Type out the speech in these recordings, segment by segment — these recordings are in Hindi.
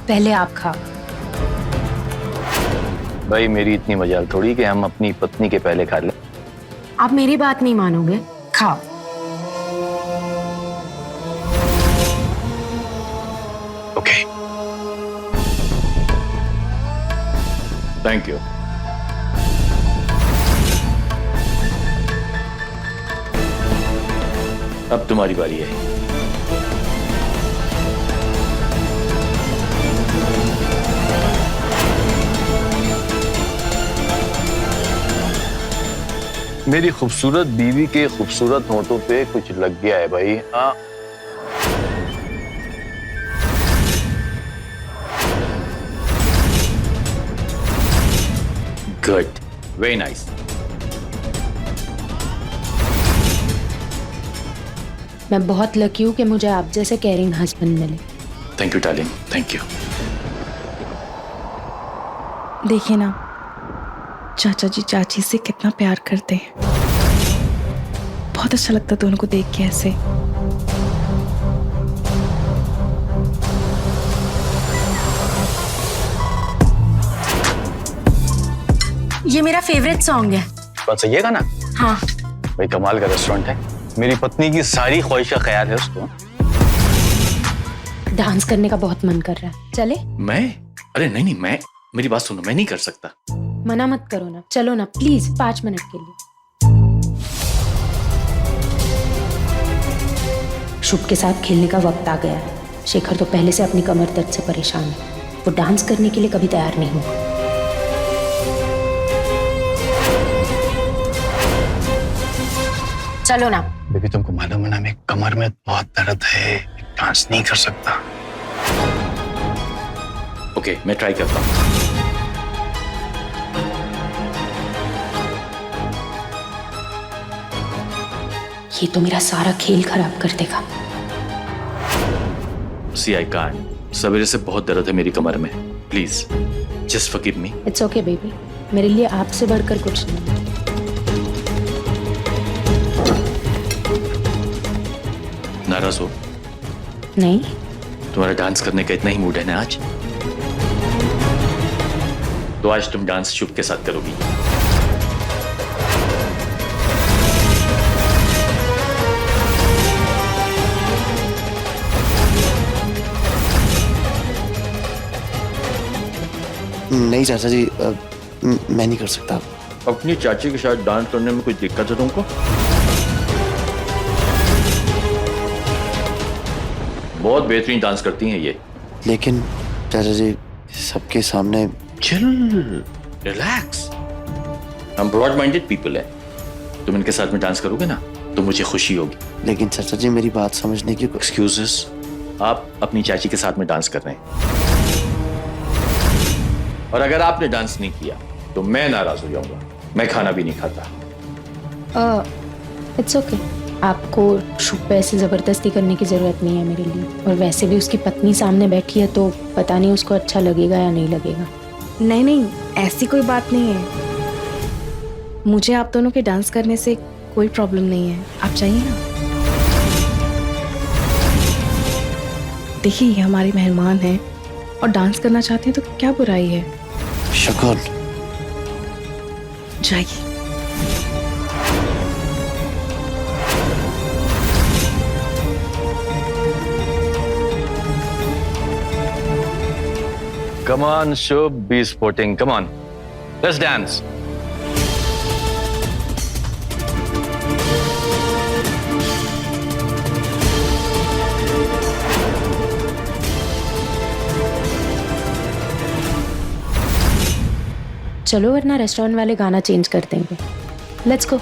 पहले आप खाओ। भाई मेरी इतनी मजाल थोड़ी कि हम अपनी पत्नी के पहले खा लें। आप मेरी बात नहीं मानोगे, खाओ। Okay, thank you. अब तुम्हारी बारी है। मेरी खूबसूरत बीवी के खूबसूरत होंठों पे कुछ लग गया है भाई। हाँ, गुड, वेरी नाइस। मैं बहुत लकी हूँ कि मुझे आप जैसे केयरिंग हस्बैंड मिले। Thank you darling, thank you. देखिए ना, चाचा जी चाची से कितना प्यार करते हैं। बहुत अच्छा लगता है दोनों को देख के ऐसे। ये मेरा फेवरेट सॉन्ग है। बात सही है गाना? हाँ। भाई कमाल का रेस्टोरेंट है। मेरी पत्नी की सारी ख्वाहिश का ख्याल है उसको। डांस करने का बहुत मन कर रहा है, चले? मैं? अरे नहीं नहीं, मैं, मेरी बात सुनो, मैं नहीं कर सकता। मना मत करो ना, चलो ना प्लीज, 5 मिनट के लिए। शुभ के साथ खेलने का वक्त आ गया है। शेखर तो पहले से अपनी कमर दर्द से परेशान है। वो डांस करने के लिए कभी तैयार नहीं होगा। चलो ना। बेबी तुमको मालूम है ना, मेरी कमर में बहुत दर्द है, डांस नहीं कर सकता। ओके, मैं ट्राई करता हूँ। ये तो मेरा सारा खेल खराब कर देगा। सी आई कांट। सवेरे से बहुत दर्द है मेरी कमर में। Please just forgive me. It's okay baby, मेरे लिए आपसे बढ़कर कुछ नहीं। नाराज हो? नहीं। तुम्हारा डांस करने का इतना ही मूड है ना आज? तो आज तुम डांस शुभ के साथ करोगी। नहीं चाचा जी, मैं नहीं कर सकता। अपनी चाची के साथ डांस करने में कोई दिक्कत है तुमको? बहुत बेहतरीन डांस करती हैं ये। लेकिन चाचा जी, सबके सामने। Chill, relax. हम ब्रॉड माइंडेड पीपल हैं। तुम इनके साथ में डांस करोगे ना तो मुझे खुशी होगी। लेकिन चाचा जी, मेरी बात समझने की एक्सक्यूजेस। आप अपनी चाची के साथ में डांस कर रहे हैं, और अगर आपने डांस नहीं किया तो मैं नाराज हो जाऊंगा। मैं खाना भी नहीं खाता। It's okay. आपको शुभ पे ऐसे जबरदस्ती करने की जरूरत नहीं है मेरे लिए। और वैसे भी उसकी पत्नी सामने बैठी है तो पता नहीं उसको अच्छा लगेगा या नहीं लगेगा। नहीं नहीं, ऐसी कोई बात नहीं है। मुझे आप दोनों के डांस करने से कोई प्रॉब्लम नहीं है। आप चाहिए ना। देखिए, ये हमारे मेहमान हैं और डांस करना चाहते हैं तो क्या बुराई है। शकुन, जाइए। Come on, Shubh, be sporting. Come on, let's dance. चलो वरना रेस्टोरेंट वाले गाना चेंज कर देंगे। Let's go.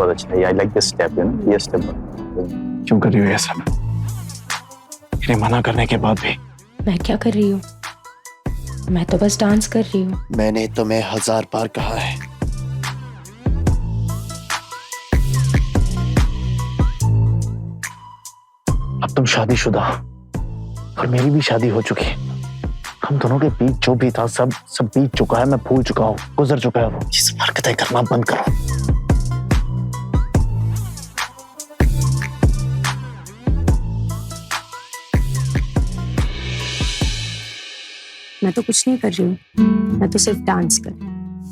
बहुत अच्छा है। I like this step, you know, ये स्टेप। क्यों कर रही हो ये सब? इन्हें मना करने के बाद भी। मैं क्या कर रही हूँ? मैं तो बस डांस कर रही हूँ। मैंने तुम्हें 1000 बार कहा है। अब तुम शादीशुदा और मेरी भी शादी हो चुकी है। हम दोनों के बीच जो भी था सब बीत चुका है। मैं भूल चुका हूँ, गुजर चुका है वो। ये सब हरकतें करना बंद करो। मैं तो कुछ नहीं कर रही हूँ, मैं तो सिर्फ डांस कर,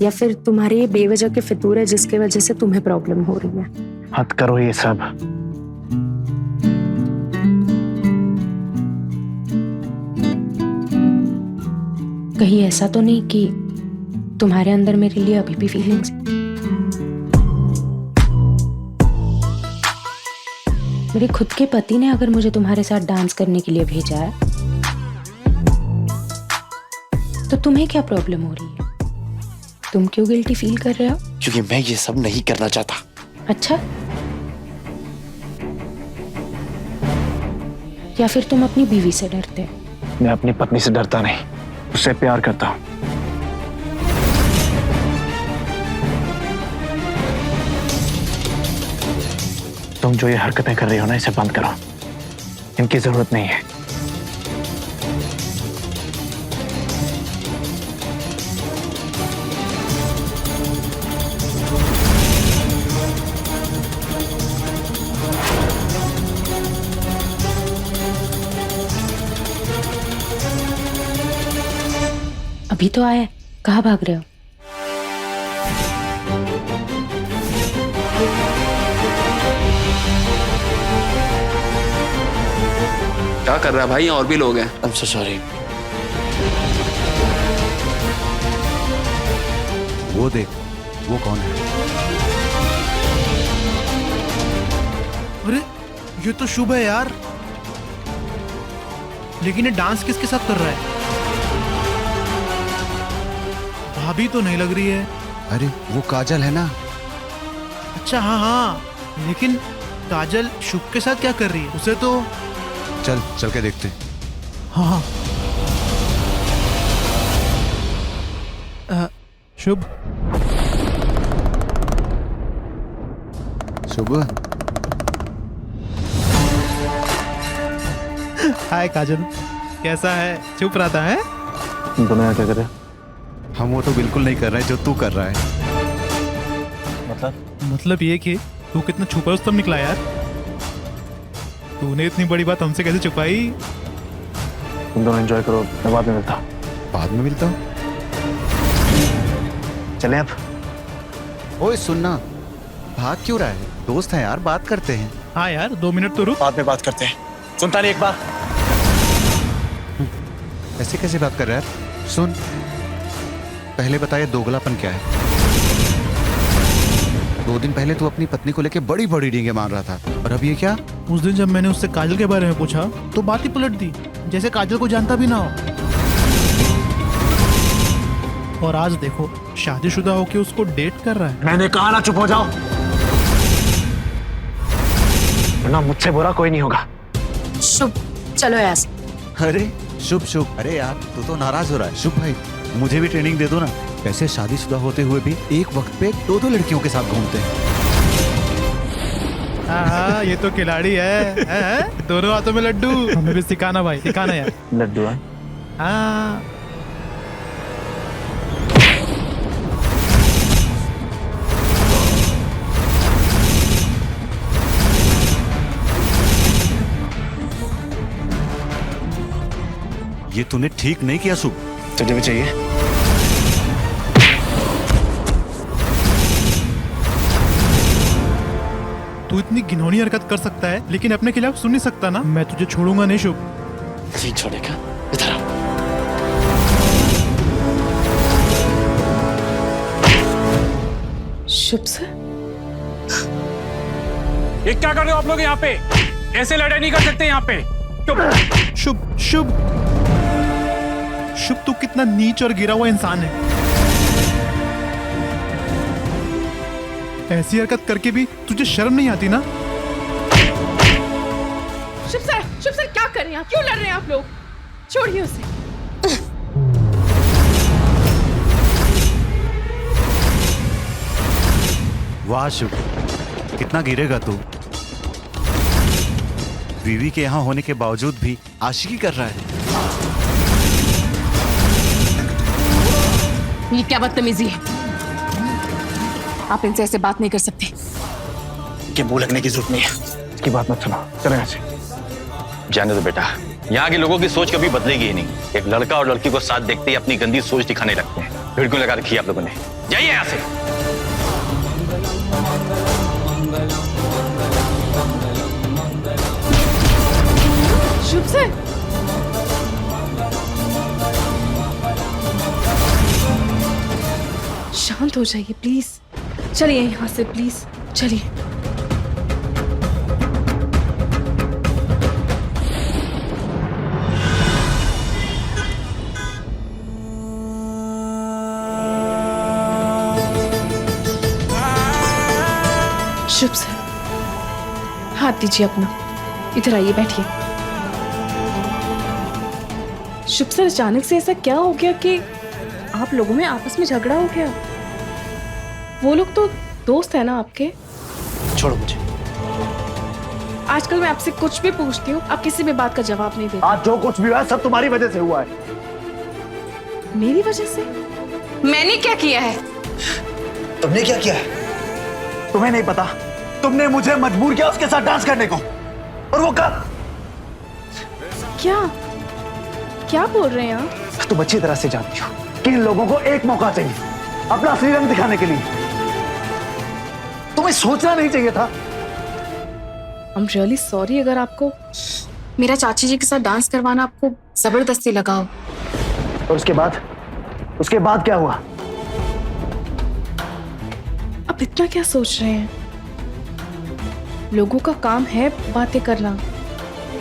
या फिर तुम्हारे ये बेवजह के फितूर है जिसके वजह से तुम्हें प्रॉब्लम हो रही है। मत करो ये सब। कहीं ऐसा तो नहीं कि तुम्हारे अंदर मेरे लिए अभी भी फीलिंग्स है? मेरे खुद के पति ने अगर मुझे तुम्हारे साथ डांस करने के लिए भेजा है तो तुम्हें क्या प्रॉब्लम हो रही है? तुम क्यों गिल्टी फील कर रहे हो? क्योंकि मैं ये सब नहीं करना चाहता। अच्छा, या फिर तुम अपनी बीवी से डरते हो? मैं अपनी पत्नी से डरता नहीं, उससे प्यार करता हूँ। तुम जो ये हरकतें कर रही हो ना, इसे बंद करो। इनकी जरूरत नहीं है। अभी तो आया, कहाँ भाग रहे हो? क्या कर रहा है भाई? और भी लोग हैं। I'm so sorry। वो देख, वो कौन है? अरे ये तो शुभ है यार, लेकिन ये डांस किसके साथ कर रहा है? भाभी तो नहीं लग रही है। अरे वो काजल है ना? अच्छा हाँ हाँ, लेकिन काजल शुभ के साथ क्या कर रही है? उसे तो चल चल के देखते हैं। हाँ हाँ। शुभ, शुभ, हाय काजल, कैसा है? चुप रहता है? तुम दोनों यहाँ क्या कर रहे हो? हम वो तो बिल्कुल नहीं कर रहे हैं जो तू कर रहा है। मतलब ये कि तू कितना छुपा रुस्तम निकला यार। तूने इतनी बड़ी बात हमसे कैसे छुपाई? तुम दोनों एंजॉय करो, मैं बाद में मिलता हूँ। बाद में मिलता हूँ। चलें अब? ओए सुनना, भाग क्यों रहा है? दोस्त है यार, बात करते हैं। हाँ यार, 2 मिनट तो रुक। बाद में बात करते हैं। सुनता नहीं एक बार? ऐसे कैसे बात कर रहा है यार? सुन, पहले बताया दोगलापन क्या है? 2 दिन पहले तू अपनी पत्नी को लेके बड़ी बड़ी डींगे मार रहा था, और अब ये क्या? उस दिन जब मैंने उससे काजल के बारे में पूछा तो बात ही पलट दी, जैसे काजल को जानता भी ना हो। और आज देखो, शादीशुदा होके उसको डेट कर रहा है। मैंने कहा ना चुप हो जाओ, वरना मुझसे बुरा कोई नहीं होगा। शुभ, चलो यहाँ से। अरे शुभ शुभ, अरे यार तू तो नाराज हो रहा है। शुभ भाई, मुझे भी ट्रेनिंग दे दो ना। कैसे शादीशुदा होते हुए भी एक वक्त पे 2 लड़कियों के साथ घूमते हैं। हाँ, ये तो खिलाड़ी है? दोनों हाथों में लड्डू। हमें भी सिखाना भाई, सिखाना यार। लड्डू है? हाँ। ये तूने ठीक नहीं किया शुभ। तुझे भी चाहिए? तू इतनी घिनौनी हरकत कर सकता है लेकिन अपने खिलाफ सुन नहीं सकता ना? मैं तुझे छोड़ूंगा नहीं शुभ। नहीं छोड़ेगा, इधर आओ। शुभ सर, ये क्या कर रहे हो आप लोग यहाँ पे? ऐसे लड़ाई नहीं कर सकते यहाँ पे। शुभ शुभ शुभ, तू कितना नीच और गिरा हुआ इंसान है। ऐसी हरकत करके भी तुझे शर्म नहीं आती ना? शुभ सर क्या कर रहे हैं आप? क्यों लड़ रहे हैं आप लोग? छोड़िए उसे। वाह शुभ, कितना गिरेगा तू। बीवी के यहाँ होने के बावजूद भी आशिकी कर रहा है। ये क्या बदतमीजी है? आप इनसे ऐसे बात नहीं कर सकते। कि मुंह लगने की जरूरत नहीं है। इसकी बात मत सुनो, चलो यहाँ से। जाने दो बेटा, यहाँ के लोगों की सोच कभी बदलेगी ही नहीं। एक लड़का और लड़की को साथ देखते ही अपनी गंदी सोच दिखाने लगते हैं। भीड़ क्यों लगा रखी है आप लोगों ने? जाइए यहाँ से। शुभ सर, शांत हो जाइए प्लीज। चलिए यहाँ से प्लीज, चलिए। शुभ सर, हाथ दीजिए अपना। इधर आइए, बैठिए। शुभ सर, अचानक से ऐसा क्या हो गया कि आप लोगों में आपस में झगड़ा हो गया? वो लोग तो दोस्त है ना आपके? छोड़ो मुझे। आजकल मैं आपसे कुछ भी पूछती हूँ, आप किसी भी बात का जवाब नहीं देते। आज जो कुछ भी हुआ है सब तुम्हारी वजह से हुआ है। मेरी वजह से? मैंने क्या किया है? तुमने क्या किया है? तुम्हें नहीं पता? तुमने मुझे मजबूर किया उसके साथ डांस करने को, और वो कब? क्या बोल रहे हैं आप? तुम अच्छी तरह से जानती हो कि इन लोगों को एक मौका चाहिए अपना असली रंग दिखाने के लिए। तुम्हें सोचना नहीं चाहिए था। I'm really sorry अगर आपको मेरा चाची जी के साथ डांस करवाना आपको जबरदस्ती लगा हो। और उसके बाद क्या हुआ? आप इतना क्या सोच रहे हैं? लोगों का काम है बातें करना,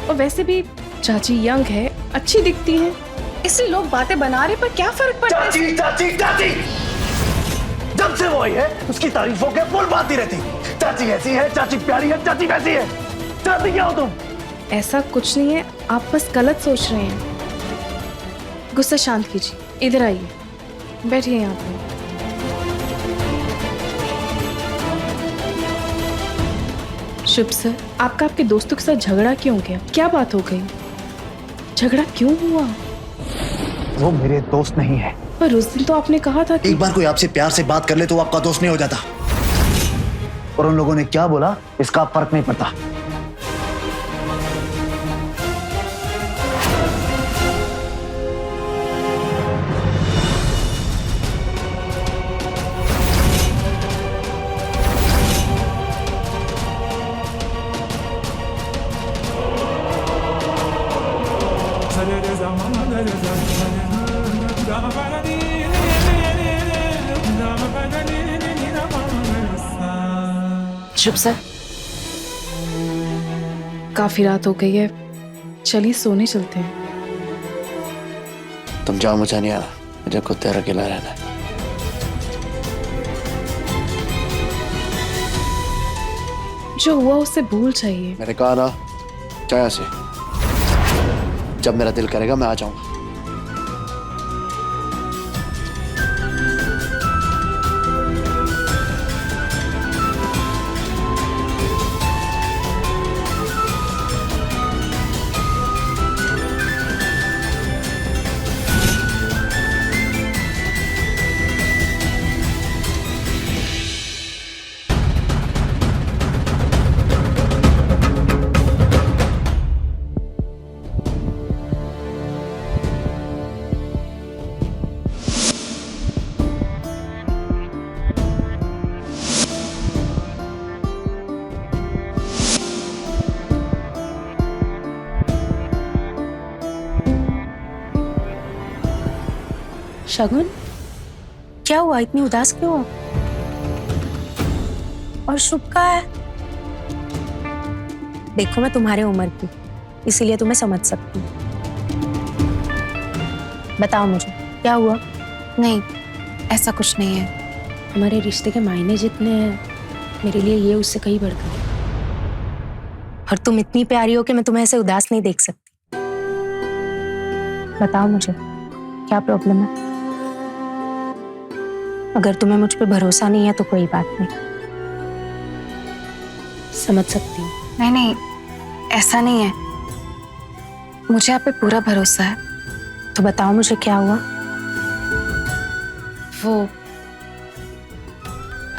और वैसे भी चाची यंग है, अच्छी दिखती है, इसलिए लोग बातें बना रहे, पर क्या फर्क पड़ता है? चाची जब से वो आई है उसकी तारीफों के फुल बात ही रहती। चाची ऐसी है, चाची प्यारी है, चाची वैसी है। चाहती क्या हो तुम? ऐसा कुछ नहीं है, आप बस गलत सोच रहे हैं। गुस्सा शांत कीजिए, इधर आइए, बैठिए यहाँ पे। शुभ सर, आपका आपके दोस्तों के साथ झगड़ा क्यों हो गया? क्या बात हो गई? झगड़ा क्यों हुआ? वो मेरे दोस्त नहीं है। पर उस दिन तो आपने कहा था कि एक बार कोई आपसे प्यार से बात कर ले तो वो आपका दोस्त नहीं हो जाता। और उन लोगों ने क्या बोला इसका फर्क नहीं पड़ता। शुभ सर, काफी रात हो गई है, चलिए सोने चलते हैं। तुम जाओ, मुझे नहीं आना। मुझे खुद तेरा अकेला रहना है। जो हुआ उससे भूल जाइए। मैंने कहा ना, चाहे से जब मेरा दिल करेगा मैं आ जाऊंगा। शगुन, क्या हुआ? इतनी उदास क्यों हो? और शुभ का है? देखो, मैं तुम्हारे उम्र की, इसीलिए तुम्हें समझ सकती हूँ। बताओ मुझे, क्या हुआ? नहीं, ऐसा कुछ नहीं है। हमारे रिश्ते के मायने जितने हैं मेरे लिए ये उससे कहीं बढ़कर है। और तुम इतनी प्यारी हो कि मैं तुम्हें ऐसे उदास नहीं देख सकती। बताओ मुझे क्या प्रॉब्लम है? अगर तुम्हें मुझ पे भरोसा नहीं है तो कोई बात नहीं, समझ सकती हूँ। नहीं नहीं, ऐसा नहीं है, मुझे आप पे पूरा भरोसा है। तो बताओ मुझे क्या हुआ? वो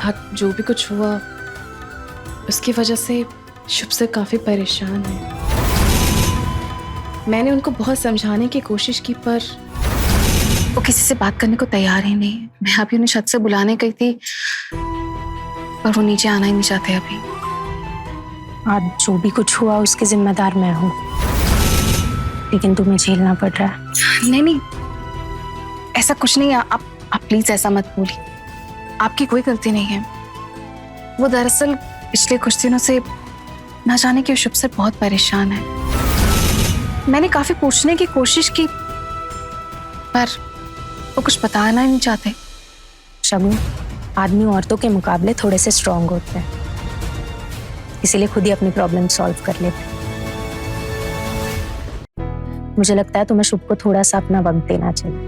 आज जो भी कुछ हुआ उसकी वजह से शुभ से काफी परेशान है। मैंने उनको बहुत समझाने की कोशिश की पर वो किसी से बात करने को तैयार ही नहीं। मैं अभी उन्हें छत से बुलाने गई थी पर वो नीचे आना ही नहीं चाहते अभी। आज जो भी कुछ हुआ उसकी जिम्मेदार मैं हूँ, लेकिन तुम्हें झेलना पड़ रहा है। नहीं नहीं, ऐसा कुछ नहीं है। आप प्लीज ऐसा मत बोलिए, आपकी कोई गलती नहीं है। वो दरअसल पिछले कुछ दिनों से ना जाने क्यों शुभ से बहुत परेशान है। मैंने काफी पूछने की कोशिश की पर वो कुछ बताना ही नहीं चाहते। शबनम, आदमी औरतों के मुकाबले थोड़े से स्ट्रांग होते हैं, इसीलिए खुद ही अपनी प्रॉब्लम सॉल्व कर लेते हैं। मुझे लगता है तुम्हें शुभ को थोड़ा सा अपना वक्त देना चाहिए।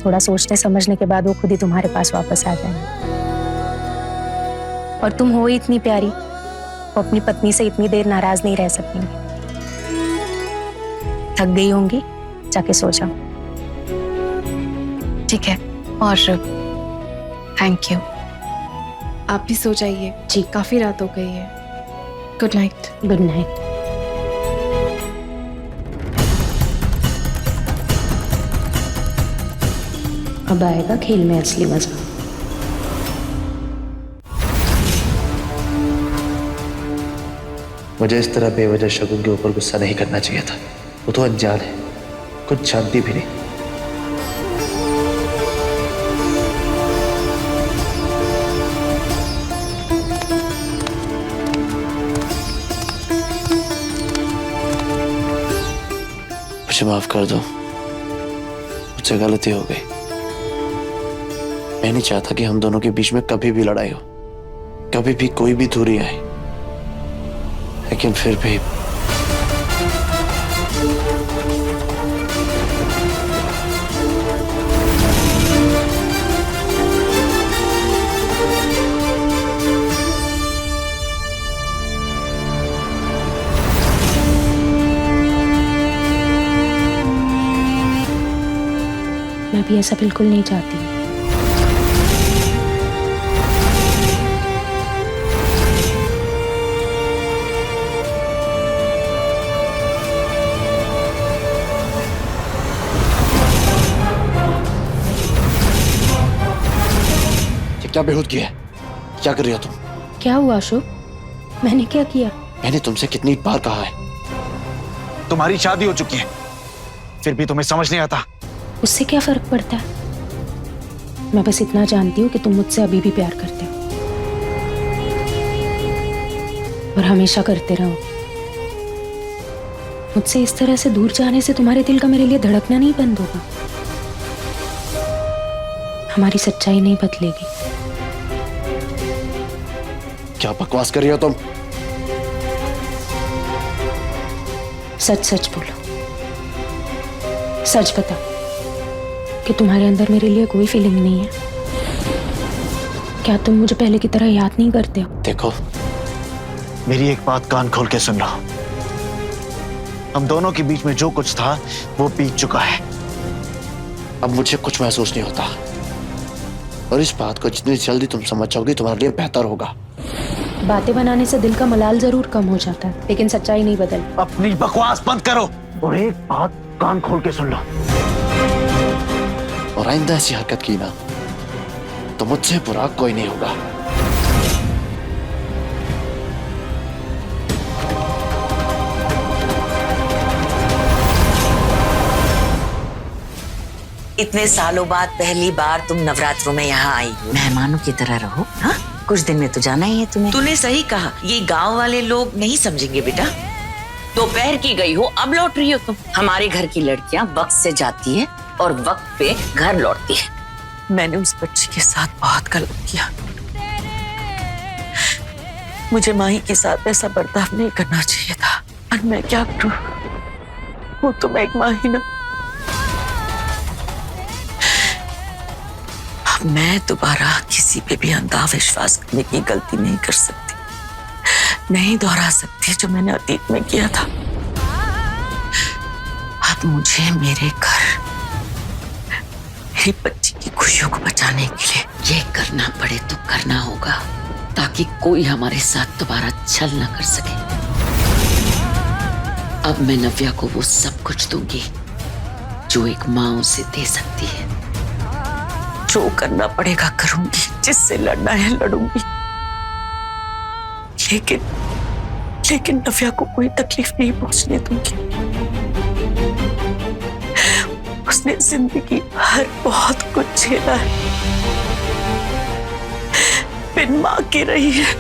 थोड़ा सोचने समझने के बाद वो खुद ही तुम्हारे पास वापस आ जाएंगे। और तुम हो ही इतनी प्यारी, वो अपनी पत्नी से इतनी देर नाराज नहीं रह सकेंगे। थक गई होंगी, जाके सो जाओ। ठीक है, और थैंक यू। आप भी सो जाइए जी, काफी रात हो गई है। Good night. Good night. अब आएगा खेल में असली मजा। मुझे इस तरह बेवजह शगुन के ऊपर गुस्सा नहीं करना चाहिए था। वो तो अनजान है, कुछ जानती भी नहीं। मुझे माफ कर दो, मुझसे गलती हो गई। मैं नहीं चाहता कि हम दोनों के बीच में कभी भी लड़ाई हो, कभी भी कोई भी दूरी आए, लेकिन फिर भी मैं भी ऐसा बिल्कुल नहीं चाहती। क्या बेहूद किया है? क्या कर रही हो तुम? क्या हुआ शुभ? मैंने क्या किया? मैंने तुमसे कितनी बार कहा है। तुम्हारी शादी हो चुकी है, फिर भी तुम्हें समझ नहीं आता। उससे क्या फर्क पड़ता है? मैं बस इतना जानती हूँ कि तुम मुझसे अभी भी प्यार करते हो और हमेशा करते रहो। मुझसे इस तरह से दूर जाने से तुम्हारे दिल का मेरे लिए धड़कना नहीं बंद होगा। हमारी सच्चाई नहीं बदलेगी। क्या बकवास कर रही हो तुम? सच सच बोलो, सच बता कि तुम्हारे अंदर मेरे लिए कोई फीलिंग नहीं है। क्या तुम मुझे पहले की तरह याद नहीं करते हो? देखो, मेरी एक बात कान खोल के सुन लो। हम दोनों के बीच में जो कुछ था वो बीत चुका है। अब मुझे कुछ महसूस नहीं होता, और इस बात को जितनी जल्दी तुम समझ जाओगी तुम्हारे लिए बेहतर होगा। बातें बनाने से दिल का मलाल जरूर कम हो जाता है, लेकिन सच्चाई नहीं बदल। अपनी बकवास बंद करो और एक बात कान खोल के सुन लो। और आइंदा ऐसी हरकत की ना तो मुझसे बुरा कोई नहीं होगा। इतने सालों बाद पहली बार तुम नवरात्रों में यहाँ आई हो। मेहमानों की तरह रहो। हाँ, कुछ दिन में तो जाना ही है तुम्हें। तूने सही कहा, ये गांव वाले लोग नहीं समझेंगे बेटा। दोपहर की गई हो, अब लौट रही हो तुम। हमारे घर की लड़कियां वक्त से जाती है और वक्त पे घर लौटती है। मैंने उस बच्ची के साथ बहुत गलत किया। मुझे माही के साथ ऐसा बर्ताव नहीं करना चाहिए था, और मैं क्या करूं? वो तो मैं एक माही ना। अब मैं दोबारा किसी पे भी अंधा विश्वास करने की गलती नहीं कर सकती, नहीं दोहरा सकती जो मैंने अतीत में किया था। अब मुझे मेरे घर, मेरी बच्ची की खुशियों को बचाने के लिए ये करना पड़े तो करना होगा, ताकि कोई हमारे साथ दोबारा छल न कर सके। अब मैं नव्या को वो सब कुछ दूंगी जो एक माँ उसे दे सकती है। जो करना पड़ेगा करूंगी, जिससे लड़ना है लड़ूंगी, लेकिन नव्या को कोई तकलीफ नहीं पहुंचने दूंगी। उसने जिंदगी भर बहुत कुछ झेला है, बिन मां के रही है,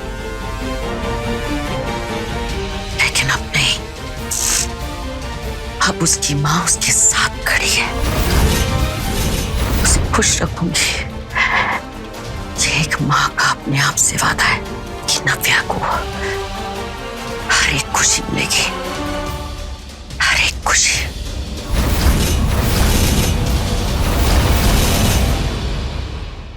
लेकिन अब नहीं। अब उसकी मां उसके साथ खड़ी है, उसे खुश रखूंगी। ये एक मां का अपने आप से वादा है कि नव्या को हर एक खुशी मिलेगी, हर एक खुशी।